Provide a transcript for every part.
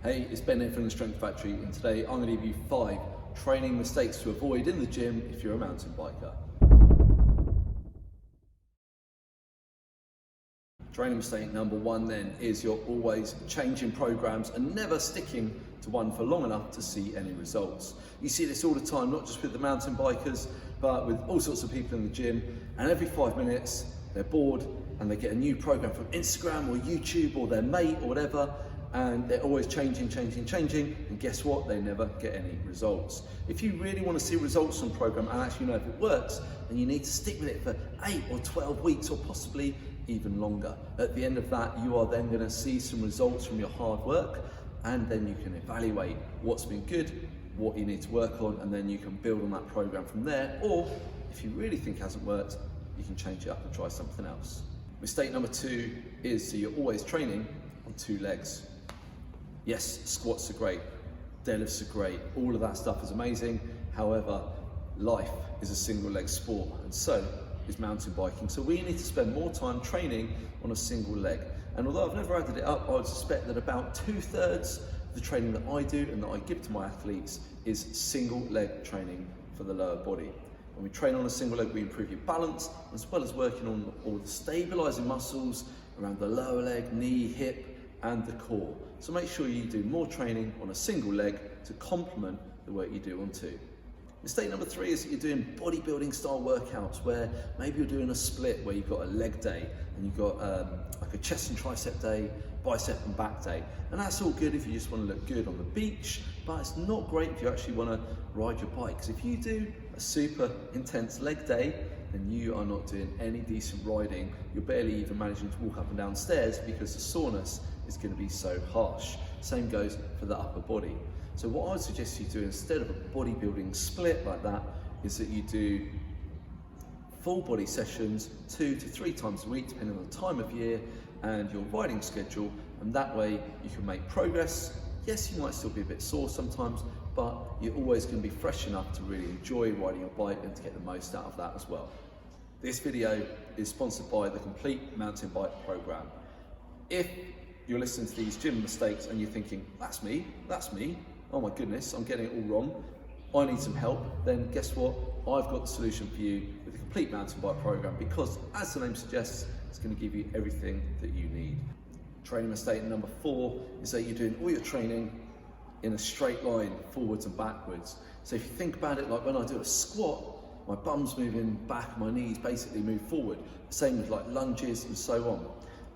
Hey, it's Ben here from the Strength Factory, and today I'm going to give you 5 training mistakes to avoid in the gym if you're a mountain biker. Training mistake number 1 then is you're always changing programs and never sticking to one for long enough to see any results. You see this all the time, not just with the mountain bikers, but with all sorts of people in the gym, and every 5 minutes they're bored and they get a new program from Instagram or YouTube or their mate or whatever, and they're always changing, and guess what? They never get any results. If you really want to see results from a program and actually know if it works, then you need to stick with it for 8 or 12 weeks or possibly even longer. At the end of that, you are then going to see some results from your hard work, and then you can evaluate what's been good, what you need to work on, and then you can build on that program from there. Or if you really think it hasn't worked, you can change it up and try something else. Mistake number 2 is that you're always training on 2 legs. Yes, squats are great, deadlifts are great, all of that stuff is amazing. However, life is a single leg sport, and so is mountain biking. So we need to spend more time training on a single leg. And although I've never added it up, I would suspect that about 2/3 of the training that I do and that I give to my athletes is single leg training for the lower body. When we train on a single leg, we improve your balance, as well as working on all the stabilizing muscles around the lower leg, knee, hip, and the core. So make sure you do more training on a single leg to complement the work you do on 2. Mistake number 3 is that you're doing bodybuilding style workouts where maybe you're doing a split where you've got a leg day and you've got like a chest and tricep day, bicep and back day. And that's all good if you just want to look good on the beach, but it's not great if you actually want to ride your bike. Because if you do a super intense leg day, then you are not doing any decent riding. You're barely even managing to walk up and down stairs because the soreness is going to be so harsh. Same goes for the upper body. So what I would suggest you do instead of a bodybuilding split like that is that you do full body sessions 2 to 3 times a week, depending on the time of year and your riding schedule, and that way you can make progress. Yes, you might still be a bit sore sometimes, but you're always going to be fresh enough to really enjoy riding your bike and to get the most out of that as well. This video is sponsored by the Complete Mountain Bike Program. If you're listening to these gym mistakes and you're thinking, that's me, oh my goodness, I'm getting it all wrong, I need some help, then guess what? I've got the solution for you with the Complete Mountain Bike Program, because as the name suggests, it's going to give you everything that you need. Training mistake number 4 is that you're doing all your training in a straight line, forwards and backwards. So if you think about it, like when I do a squat, my bum's moving back, my knees basically move forward. Same with like lunges and so on.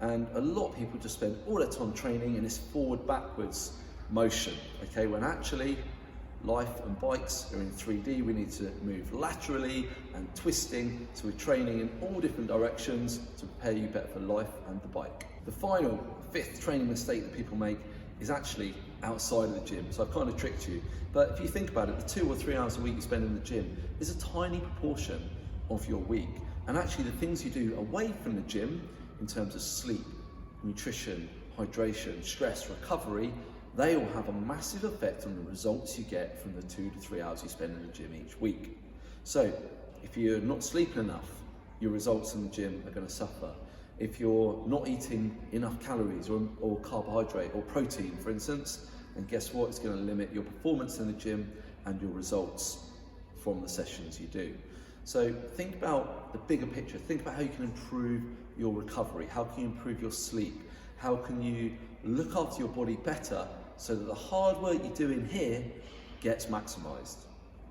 And a lot of people just spend all their time training in this forward backwards motion, okay, when actually life and bikes are in 3D. We need to move laterally and twisting, so we're training in all different directions to prepare you better for life and the bike. The final 5th training mistake that people make is actually outside of the gym. So I've kind of tricked you, but if you think about it, the 2 or 3 hours a week you spend in the gym is a tiny proportion of your week. And actually the things you do away from the gym in terms of sleep, nutrition, hydration, stress, recovery, they all have a massive effect on the results you get from the 2 to 3 hours you spend in the gym each week. So if you're not sleeping enough, your results in the gym are going to suffer. If you're not eating enough calories or carbohydrate or protein, for instance, then guess what? It's going to limit your performance in the gym and your results from the sessions you do. So think about the bigger picture. Think about how you can improve your recovery. How can you improve your sleep? How can you look after your body better so that the hard work you do in here gets maximized?